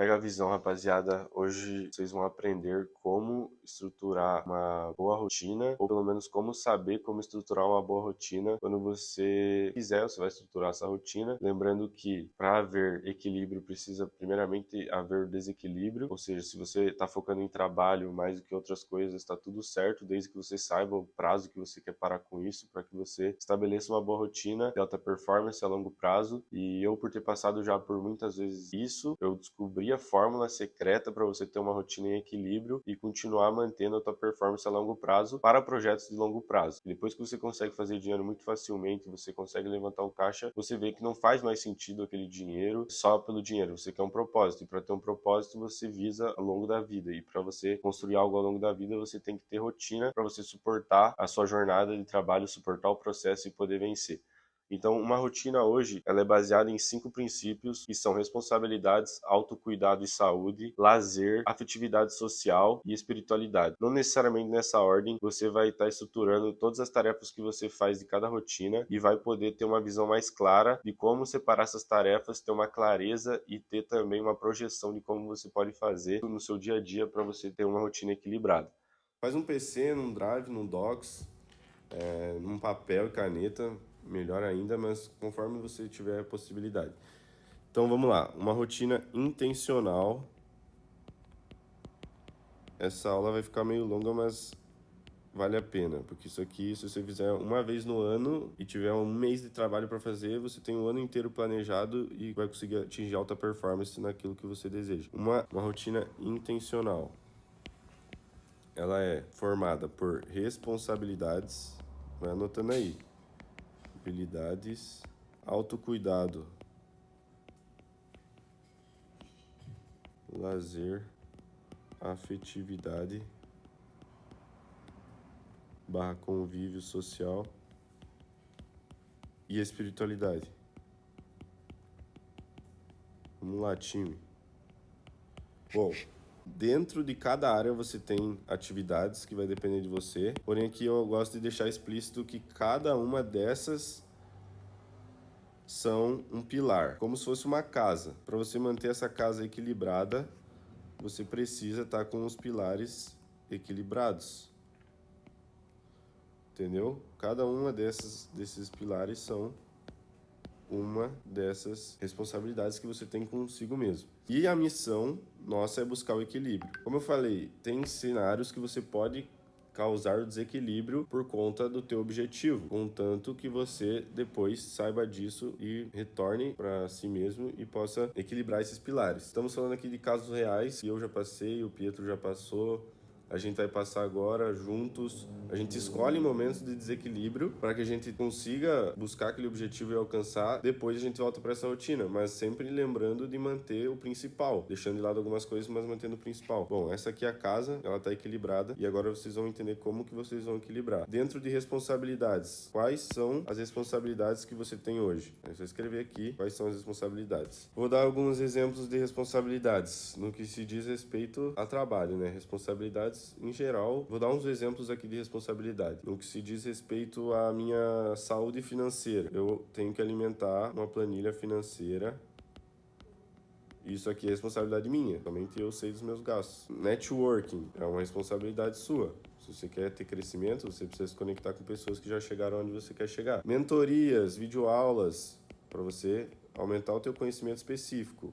Pega a visão, rapaziada. Hoje vocês vão aprender como estruturar uma boa rotina, ou pelo menos como saber como estruturar uma boa rotina. Quando você quiser, você vai estruturar essa rotina. Lembrando que para haver equilíbrio, precisa primeiramente haver desequilíbrio, ou seja, se você está focando em trabalho mais do que outras coisas, está tudo certo, desde que você saiba o prazo que você quer parar com isso, para que você estabeleça uma boa rotina de alta performance a longo prazo. E eu, por ter passado já por muitas vezes isso, eu descobri a fórmula secreta para você ter uma rotina em equilíbrio e continuar mantendo a tua performance a longo prazo para projetos de longo prazo. E depois que você consegue fazer dinheiro muito facilmente, você consegue levantar o caixa, você vê que não faz mais sentido aquele dinheiro só pelo dinheiro. Você quer um propósito, e para ter um propósito você visa ao longo da vida. E para você construir algo ao longo da vida, você tem que ter rotina para você suportar a sua jornada de trabalho, suportar o processo e poder vencer. Então, uma rotina hoje, ela é baseada em 5 princípios, que são responsabilidades, autocuidado e saúde, lazer, afetividade social e espiritualidade. Não necessariamente nessa ordem, você vai estar estruturando todas as tarefas que você faz de cada rotina e vai poder ter uma visão mais clara de como separar essas tarefas, ter uma clareza e ter também uma projeção de como você pode fazer no seu dia a dia para você ter uma rotina equilibrada. Faz um PC, num Drive, num Docs, num papel e caneta, melhor ainda, mas conforme você tiver a possibilidade. Então vamos lá, uma rotina intencional. Essa aula vai ficar meio longa, mas vale a pena, porque isso aqui, se você fizer uma vez no ano e tiver um mês de trabalho para fazer, você tem o ano inteiro planejado e vai conseguir atingir alta performance naquilo que você deseja. Uma rotina intencional. Ela é formada por responsabilidades, vai anotando aí, habilidades, autocuidado, lazer, afetividade, barra convívio social e espiritualidade. Vamos lá, time. Bom, dentro de cada área você tem atividades que vai depender de você, porém aqui eu gosto de deixar explícito que cada uma dessas são um pilar, como se fosse uma casa. Para você manter essa casa equilibrada, você precisa estar com os pilares equilibrados. Entendeu? Cada uma desses pilares são uma dessas responsabilidades que você tem consigo mesmo. E a missão nossa é buscar o equilíbrio. Como eu falei, tem cenários que você pode causar desequilíbrio por conta do teu objetivo, contanto que você depois saiba disso e retorne para si mesmo e possa equilibrar esses pilares. Estamos falando aqui de casos reais que eu já passei, o Pietro já passou, a gente vai passar agora juntos. A gente escolhe momentos de desequilíbrio para que a gente consiga buscar aquele objetivo e alcançar. Depois a gente volta para essa rotina, mas sempre lembrando de manter o principal, deixando de lado algumas coisas, mas mantendo o principal. Bom, essa aqui é a casa, ela está equilibrada e agora vocês vão entender como que vocês vão equilibrar. Dentro de responsabilidades, quais são as responsabilidades que você tem hoje? É só escrever aqui quais são as responsabilidades. Vou dar alguns exemplos de responsabilidades no que se diz respeito a trabalho, né? Responsabilidades em geral. Vou dar uns exemplos aqui de responsabilidade. No que se diz respeito à minha saúde financeira, eu tenho que alimentar uma planilha financeira. Isso aqui é responsabilidade minha, somente eu sei dos meus gastos. Networking é uma responsabilidade sua. Se você quer ter crescimento, você precisa se conectar com pessoas que já chegaram onde você quer chegar. Mentorias, videoaulas, para você aumentar o teu conhecimento específico.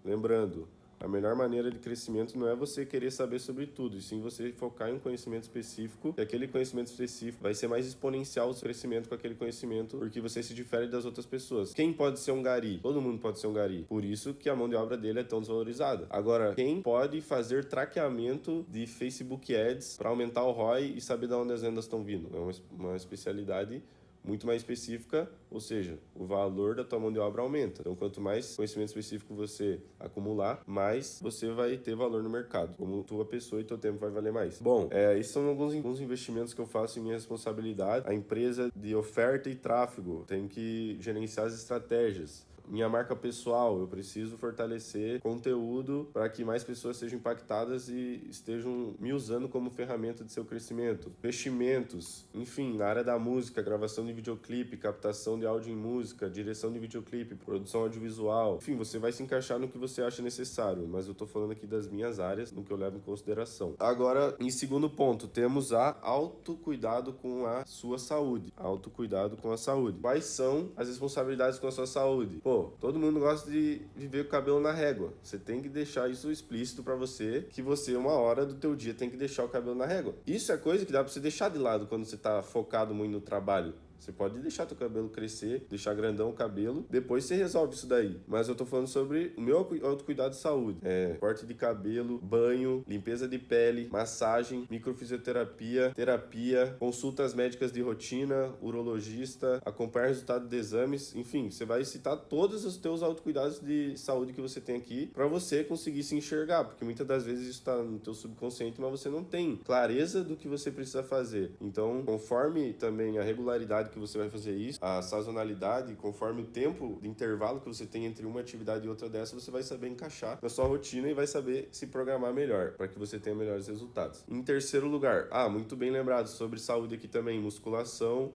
Lembrando, a melhor maneira de crescimento não é você querer saber sobre tudo, e sim você focar em um conhecimento específico, e aquele conhecimento específico vai ser mais exponencial o seu crescimento com aquele conhecimento, porque você se difere das outras pessoas. Quem pode ser um gari? Todo mundo pode ser um gari. Por isso que a mão de obra dele é tão desvalorizada. Agora, quem pode fazer traqueamento de Facebook Ads para aumentar o ROI e saber de onde as vendas estão vindo? É uma especialidade muito mais específica, ou seja, o valor da tua mão de obra aumenta. Então, quanto mais conhecimento específico você acumular, mais você vai ter valor no mercado. Como tua pessoa e teu tempo vai valer mais. Bom, esses são alguns investimentos que eu faço em minha responsabilidade. A empresa de oferta e tráfego tem que gerenciar as estratégias. minha marca pessoal, eu preciso fortalecer conteúdo para que mais pessoas sejam impactadas e estejam me usando como ferramenta de seu crescimento. Investimentos, enfim, na área da música, gravação de videoclipe, captação de áudio em música, direção de videoclipe, produção audiovisual. Enfim, você vai se encaixar no que você acha necessário, mas eu tô falando aqui das minhas áreas, no que eu levo em consideração. Agora, em segundo ponto, temos a autocuidado com a sua saúde. Autocuidado com a saúde. Quais são as responsabilidades com a sua saúde? Pô, todo mundo gosta de viver com o cabelo na régua. Você tem que deixar isso explícito pra você, que você, uma hora do teu dia, tem que deixar o cabelo na régua. Isso é coisa que dá pra você deixar de lado quando você tá focado muito no trabalho. Você pode deixar teu cabelo crescer, deixar grandão o cabelo, depois você resolve isso daí. Mas eu tô falando sobre o meu autocuidado de saúde. Corte de cabelo, banho, limpeza de pele, massagem, microfisioterapia, terapia, consultas médicas de rotina, urologista, acompanhar o resultado de exames, enfim, você vai citar todos os teus autocuidados de saúde que você tem aqui para você conseguir se enxergar, porque muitas das vezes isso tá no teu subconsciente, mas você não tem clareza do que você precisa fazer. Então, conforme também a regularidade que você vai fazer isso, a sazonalidade, conforme o tempo de intervalo que você tem entre uma atividade e outra dessa, você vai saber encaixar na sua rotina e vai saber se programar melhor, para que você tenha melhores resultados. Em terceiro lugar, muito bem lembrado, sobre saúde aqui também, musculação,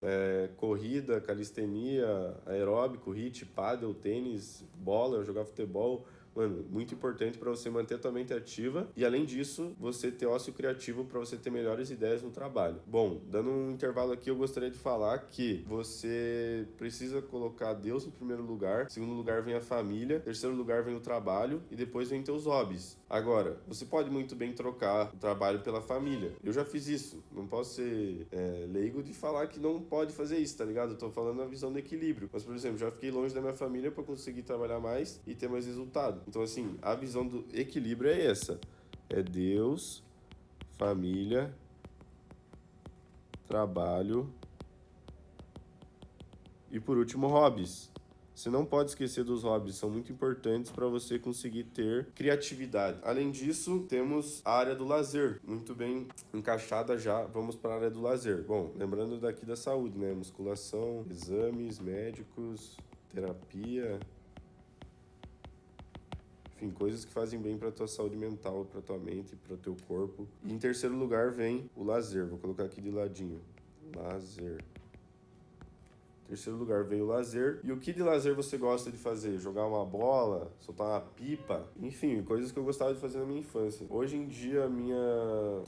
corrida, calistenia, aeróbico, HIIT, pádel, tênis, bola, jogar futebol. Mano, muito importante para você manter a tua mente ativa e, além disso, você ter ócio criativo para você ter melhores ideias no trabalho. Bom, dando um intervalo aqui, eu gostaria de falar que você precisa colocar Deus em primeiro lugar, em segundo lugar vem a família, em terceiro lugar vem o trabalho e depois vem teus hobbies. Agora, você pode muito bem trocar o trabalho pela família. Eu já fiz isso, não posso ser leigo de falar que não pode fazer isso, tá ligado? Eu tô falando a visão do equilíbrio. Mas, por exemplo, já fiquei longe da minha família para conseguir trabalhar mais e ter mais resultado. Então, assim, a visão do equilíbrio é essa. É Deus, família, trabalho e, por último, hobbies. Você não pode esquecer dos hobbies, são muito importantes para você conseguir ter criatividade. Além disso, temos a área do lazer, muito bem encaixada já. Vamos para a área do lazer. Bom, lembrando daqui da saúde, né? Musculação, exames médicos, terapia... Enfim, coisas que fazem bem para tua saúde mental, para tua mente, para o teu corpo. E em terceiro lugar vem o lazer. Vou colocar aqui de ladinho. Lazer. Em terceiro lugar vem o lazer. E o que de lazer você gosta de fazer? Jogar uma bola? Soltar uma pipa? Enfim, coisas que eu gostava de fazer na minha infância. Hoje em dia, a minha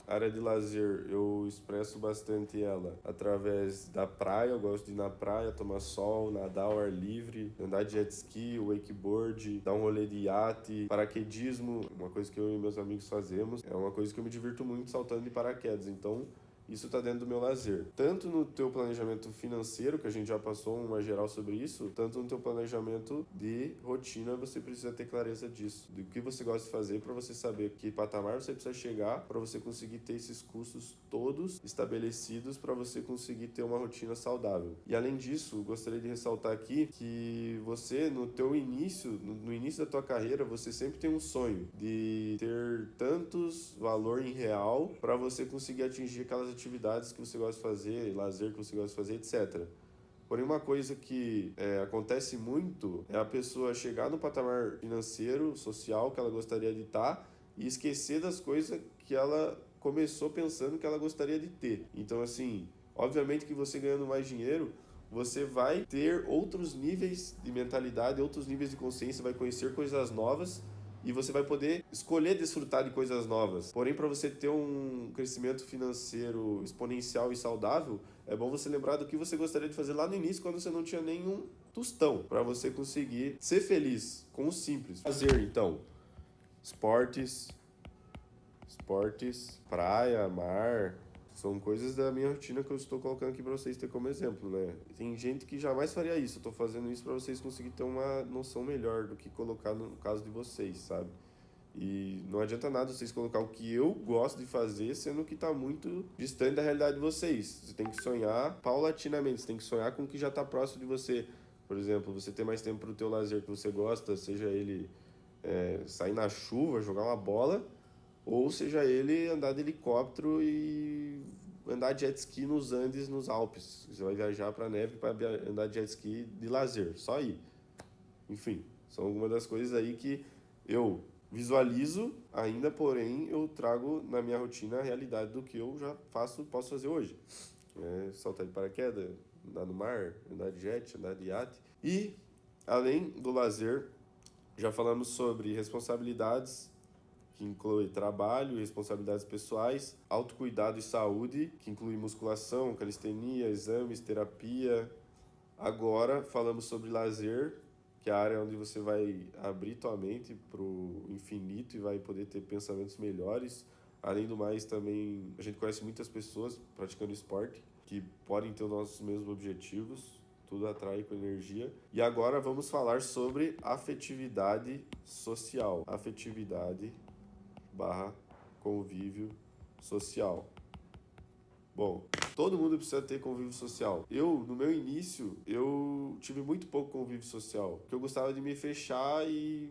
área de lazer, eu expresso bastante ela através da praia. Eu gosto de ir na praia, tomar sol, nadar ao ar livre, andar de jet ski, wakeboard, dar um rolê de iate, paraquedismo. Uma coisa que eu e meus amigos fazemos. É uma coisa que eu me divirto muito saltando de paraquedas. Então, isso está dentro do meu lazer. Tanto no teu planejamento financeiro, que a gente já passou uma geral sobre isso, tanto no teu planejamento de rotina, você precisa ter clareza disso. Do que você gosta de fazer para você saber que patamar você precisa chegar para você conseguir ter esses custos todos estabelecidos para você conseguir ter uma rotina saudável. E além disso, gostaria de ressaltar aqui que você, no teu início, no início da tua carreira, você sempre tem um sonho de ter tantos valor em real para você conseguir atingir aquelas atividades que você gosta de fazer, lazer que você gosta de fazer, etc. Porém, uma coisa que acontece muito é a pessoa chegar no patamar financeiro, social que ela gostaria de estar e esquecer das coisas que ela começou pensando que ela gostaria de ter. Então, assim, obviamente que você ganhando mais dinheiro, você vai ter outros níveis de mentalidade, outros níveis de consciência, vai conhecer coisas novas e você vai poder escolher desfrutar de coisas novas. Porém, para você ter um crescimento financeiro exponencial e saudável, é bom você lembrar do que você gostaria de fazer lá no início, quando você não tinha nenhum tostão, para você conseguir ser feliz com o simples. Fazer, então, esportes, praia, mar... São coisas da minha rotina que eu estou colocando aqui para vocês terem como exemplo, né? Tem gente que jamais faria isso. Eu tô fazendo isso para vocês conseguirem ter uma noção melhor do que colocar no caso de vocês, sabe? E não adianta nada vocês colocar o que eu gosto de fazer, sendo que tá muito distante da realidade de vocês. Você tem que sonhar paulatinamente, você tem que sonhar com o que já tá próximo de você. Por exemplo, você ter mais tempo pro teu lazer que você gosta, seja ele sair na chuva, jogar uma bola, ou seja ele andar de helicóptero e andar de jet ski nos Andes, nos Alpes. Você vai viajar para neve para andar de jet ski de lazer, só ir. Enfim, são algumas das coisas aí que eu visualizo ainda, porém eu trago na minha rotina a realidade do que eu já faço, posso fazer hoje. Saltar de paraquedas, andar no mar, andar de jet, andar de iate. E, além do lazer, já falamos sobre responsabilidades, que inclui trabalho, responsabilidades pessoais, autocuidado e saúde, que inclui musculação, calistenia, exames, terapia. Agora falamos sobre lazer, que é a área onde você vai abrir tua mente para o infinito e vai poder ter pensamentos melhores. Além do mais, também a gente conhece muitas pessoas praticando esporte que podem ter os nossos mesmos objetivos, tudo atrai com energia. E agora vamos falar sobre afetividade social. Afetividade barra convívio social. Bom, todo mundo precisa ter convívio social. No meu início, eu tive muito pouco convívio social, porque eu gostava de me fechar e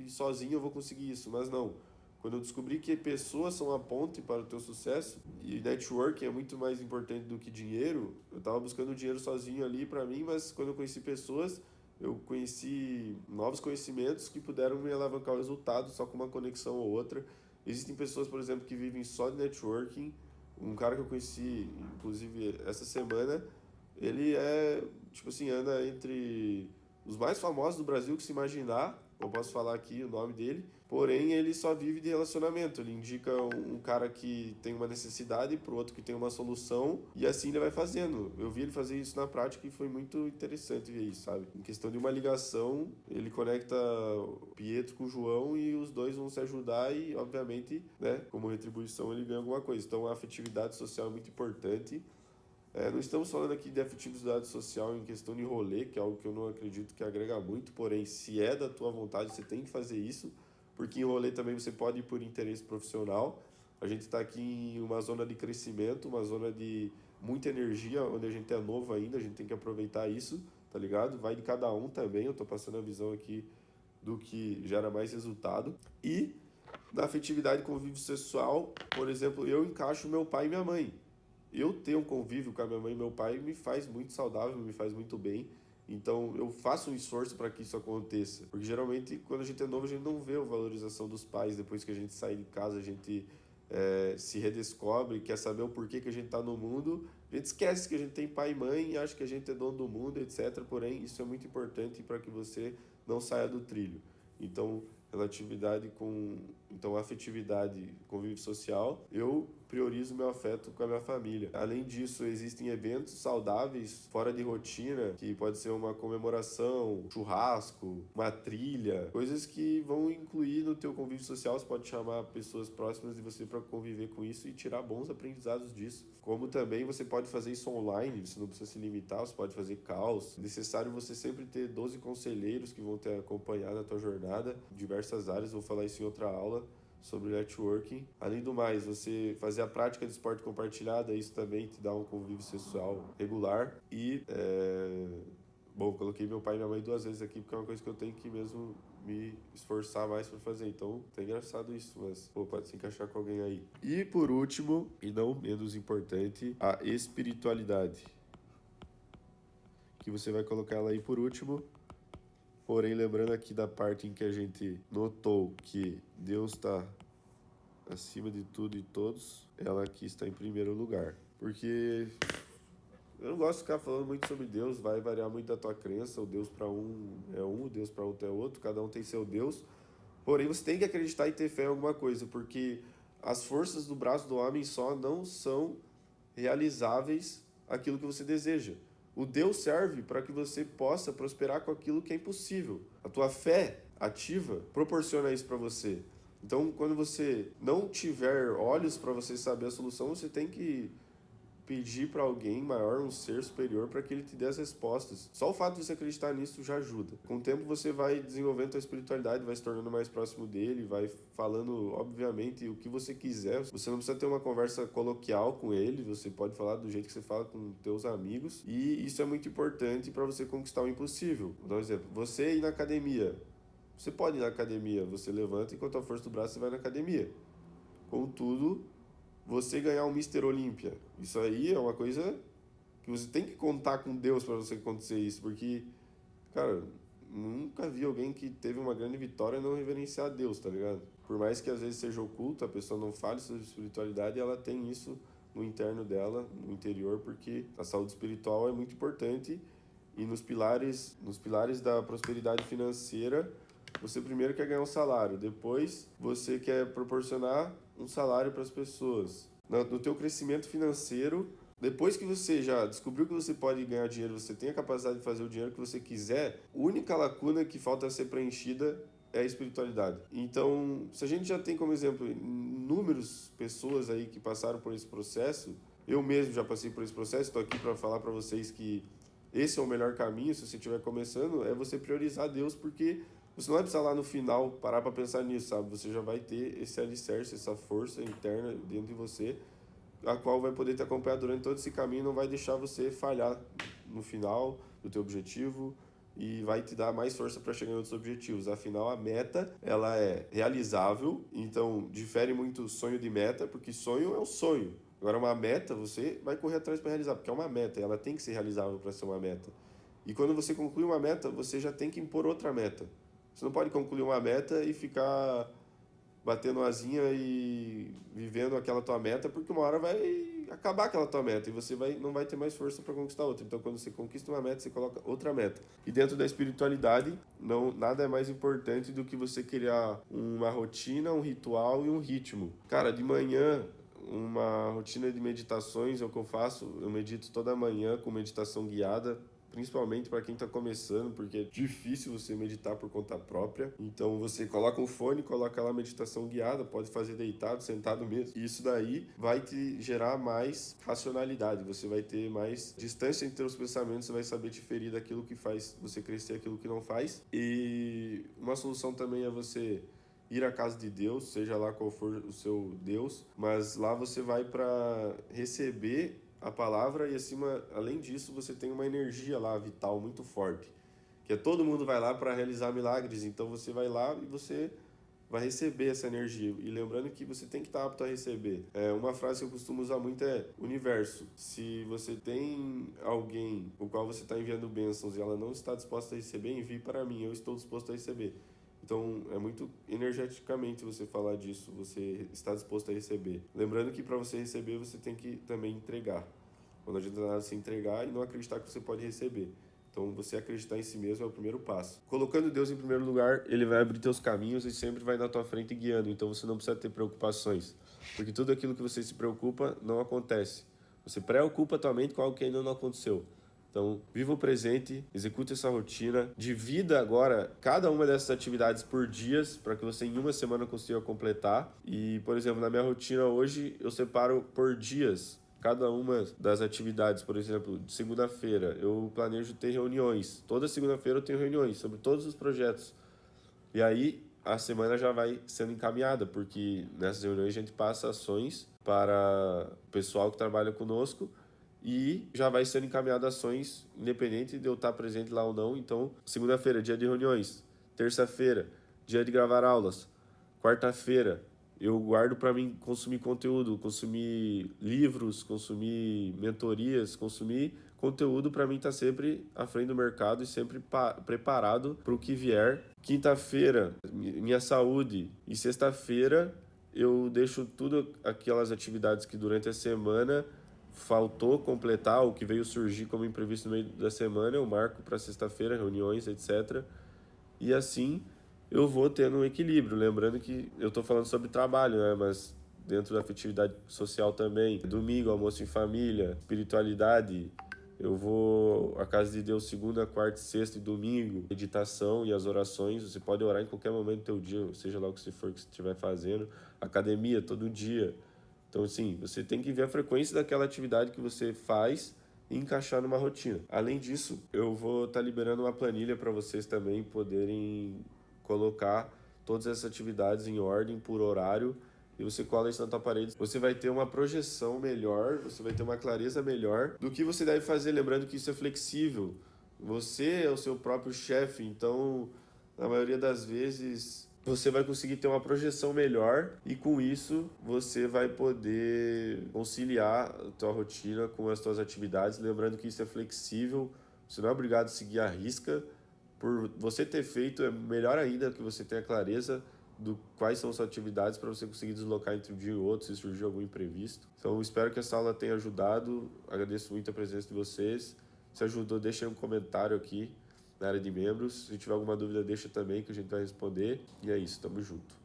sozinho eu vou conseguir isso, mas não. Quando eu descobri que pessoas são a ponte para o teu sucesso e networking é muito mais importante do que dinheiro, eu estava buscando dinheiro sozinho ali para mim, mas quando eu conheci pessoas, eu conheci novos conhecimentos que puderam me alavancar o resultado só com uma conexão ou outra. Existem pessoas, por exemplo, que vivem só de networking. Um cara que eu conheci, inclusive, essa semana, ele tipo assim, anda entre os mais famosos do Brasil que se imaginar. Eu posso falar aqui o nome dele. Porém, ele só vive de relacionamento. Ele indica um cara que tem uma necessidade para o outro que tem uma solução. E assim ele vai fazendo. Eu vi ele fazer isso na prática e foi muito interessante ver isso, sabe? Em questão de uma ligação, ele conecta o Pietro com o João e os dois vão se ajudar e, obviamente, né, como retribuição, ele ganha alguma coisa. Então, a afetividade social é muito importante. Não estamos falando aqui de afetividade social em questão de rolê, que é algo que eu não acredito que agrega muito, porém, se é da tua vontade, você tem que fazer isso, porque em rolê também você pode ir por interesse profissional. A gente está aqui em uma zona de crescimento, uma zona de muita energia, onde a gente é novo ainda, a gente tem que aproveitar isso, tá ligado? Vai de cada um também, eu tô passando a visão aqui do que gera mais resultado. E na afetividade e convívio sexual, por exemplo, eu encaixo meu pai e minha mãe. Eu ter um convívio com a minha mãe e meu pai me faz muito saudável, me faz muito bem. Então eu faço um esforço para que isso aconteça. Porque geralmente quando a gente é novo a gente não vê a valorização dos pais. Depois que a gente sai de casa, a gente se redescobre, quer saber o porquê que a gente está no mundo. A gente esquece que a gente tem pai e mãe e acha que a gente é dono do mundo, etc. Porém, isso é muito importante para que você não saia do trilho. Então, afetividade, convívio social, eu priorizo meu afeto com a minha família. Além disso, existem eventos saudáveis fora de rotina, que pode ser uma comemoração, churrasco, uma trilha, coisas que vão incluir no teu convívio social. Você pode chamar pessoas próximas de você para conviver com isso e tirar bons aprendizados disso. Como também você pode fazer isso online, você não precisa se limitar, você pode fazer calls. É necessário você sempre ter 12 conselheiros que vão te acompanhar na tua jornada, em diversas áreas. Vou falar isso em outra aula sobre networking. Além do mais, você fazer a prática de esporte compartilhada, isso também te dá um convívio sexual regular. Bom, coloquei meu pai e minha mãe 2 vezes aqui, porque é uma coisa que eu tenho que mesmo me esforçar mais para fazer. Então, tá engraçado isso, mas pode se encaixar com alguém aí. E por último, e não menos importante, a espiritualidade, que você vai colocar ela aí por último. Porém, lembrando aqui da parte em que a gente notou que Deus está acima de tudo e todos, ela aqui está em primeiro lugar. Porque eu não gosto de ficar falando muito sobre Deus, vai variar muito da tua crença. O Deus para um é um, o Deus para outro é outro, cada um tem seu Deus. Porém, você tem que acreditar e ter fé em alguma coisa, porque as forças do braço do homem só não são realizáveis aquilo que você deseja. O Deus serve para que você possa prosperar com aquilo que é impossível. A tua fé ativa proporciona isso para você. Então, quando você não tiver olhos para você saber a solução, você tem que pedir para alguém maior, um ser superior, para que ele te dê as respostas. Só o fato de você acreditar nisso já ajuda. Com o tempo você vai desenvolvendo a espiritualidade, vai se tornando mais próximo dele, vai falando, obviamente, o que você quiser. Você não precisa ter uma conversa coloquial com ele, você pode falar do jeito que você fala com teus amigos, e isso é muito importante para você conquistar o impossível. Vou dar um exemplo. Você ir na academia. Você pode ir na academia, você levanta e com a tua força do braço você vai na academia. Contudo, você ganhar um Mr. Olímpia, isso aí é uma coisa que você tem que contar com Deus para você acontecer isso, porque, cara, nunca vi alguém que teve uma grande vitória não reverenciar a Deus, tá ligado? Por mais que às vezes seja oculto, a pessoa não fale sobre espiritualidade, ela tem isso no interno dela, no interior, porque a saúde espiritual é muito importante e nos pilares da prosperidade financeira, você primeiro quer ganhar um salário, depois você quer proporcionar um salário para as pessoas. No teu crescimento financeiro, depois que você já descobriu que você pode ganhar dinheiro, você tem a capacidade de fazer o dinheiro que você quiser, a única lacuna que falta ser preenchida é a espiritualidade. Então, se a gente já tem como exemplo inúmeras pessoas aí que passaram por esse processo, eu mesmo já passei por esse processo, estou aqui para falar para vocês que esse é o melhor caminho, se você estiver começando, é você priorizar Deus, porque você não vai precisar lá no final parar para pensar nisso, sabe? Você já vai ter esse alicerce, essa força interna dentro de você, a qual vai poder te acompanhar durante todo esse caminho, não vai deixar você falhar no final do teu objetivo e vai te dar mais força para chegar em outros objetivos. Afinal, a meta, ela é realizável, então difere muito o sonho de meta, porque sonho é um sonho. Agora, uma meta, você vai correr atrás para realizar, porque é uma meta, ela tem que ser realizável para ser uma meta. E quando você conclui uma meta, você já tem que impor outra meta. Você não pode concluir uma meta e ficar batendo asinha e vivendo aquela tua meta, porque uma hora vai acabar aquela tua meta e você não vai ter mais força para conquistar outra. Então, quando você conquista uma meta, você coloca outra meta. E dentro da espiritualidade, nada é mais importante do que você criar uma rotina, um ritual e um ritmo. Cara, de manhã, uma rotina de meditações é o que eu faço. Eu medito toda manhã com meditação guiada, principalmente para quem está começando, porque é difícil você meditar por conta própria. Então você coloca um fone, coloca lá a meditação guiada, pode fazer deitado, sentado mesmo. E isso daí vai te gerar mais racionalidade, você vai ter mais distância entre os pensamentos, você vai saber diferir daquilo que faz você crescer, aquilo que não faz. E uma solução também é você ir à casa de Deus, seja lá qual for o seu Deus, mas lá você vai para receber a palavra e além disso, você tem uma energia lá vital muito forte, que é todo mundo vai lá para realizar milagres, então você vai lá e você vai receber essa energia. E lembrando que você tem que estar apto a receber. Uma frase que eu costumo usar muito é: universo, se você tem alguém o qual você está enviando bênçãos e ela não está disposta a receber, envie para mim, eu estou disposto a receber. Então, é muito energeticamente você falar disso, você está disposto a receber. Lembrando que para você receber, você tem que também entregar. Quando a gente nada se entregar e não acreditar que você pode receber. Então, você acreditar em si mesmo é o primeiro passo. Colocando Deus em primeiro lugar, ele vai abrir teus caminhos e sempre vai na tua frente guiando. Então, você não precisa ter preocupações. Porque tudo aquilo que você se preocupa não acontece. Você preocupa tua mente com algo que ainda não aconteceu. Então, viva o presente, execute essa rotina, divida agora cada uma dessas atividades por dias, para que você em uma semana consiga completar. E, por exemplo, na minha rotina hoje, eu separo por dias cada uma das atividades. Por exemplo, de segunda-feira, eu planejo ter reuniões. Toda segunda-feira eu tenho reuniões sobre todos os projetos. E aí, a semana já vai sendo encaminhada, porque nessas reuniões a gente passa ações para o pessoal que trabalha conosco, e já vai sendo encaminhado ações, independente de eu estar presente lá ou não. Então, segunda-feira, dia de reuniões. Terça-feira, dia de gravar aulas. Quarta-feira, eu guardo para mim consumir conteúdo, consumir livros, consumir mentorias, consumir conteúdo para mim estar sempre à frente do mercado e sempre preparado para o que vier. Quinta-feira, minha saúde. E sexta-feira, eu deixo tudo aquelas atividades que durante a semana faltou completar, o que veio surgir como imprevisto no meio da semana, eu marco para sexta-feira, reuniões, etc. E assim eu vou tendo um equilíbrio. Lembrando que eu estou falando sobre trabalho, né? Mas dentro da afetividade social também. Domingo, almoço em família, espiritualidade. Eu vou à casa de Deus segunda, quarta, sexta e domingo. Meditação e as orações. Você pode orar em qualquer momento do teu dia, seja lá o que for que você estiver fazendo. Academia, todo dia. Então, assim, você tem que ver a frequência daquela atividade que você faz e encaixar numa rotina. Além disso, eu vou estar liberando uma planilha para vocês também poderem colocar todas essas atividades em ordem por horário, e você cola isso na tua parede. Você vai ter uma projeção melhor, você vai ter uma clareza melhor do que você deve fazer. Lembrando que isso é flexível. Você é o seu próprio chefe, então, na maioria das vezes, você vai conseguir ter uma projeção melhor e com isso você vai poder conciliar a tua rotina com as tuas atividades. Lembrando que isso é flexível, você não é obrigado a seguir à risca, por você ter feito, é melhor ainda que você tenha clareza do quais são suas atividades para você conseguir deslocar entre um dia e outro se surgir algum imprevisto. Então, espero que essa aula tenha ajudado. Agradeço muito a presença de vocês. Se ajudou, deixa aí um comentário aqui na área de membros. Se tiver alguma dúvida, deixa também que a gente vai responder. E é isso, tamo junto.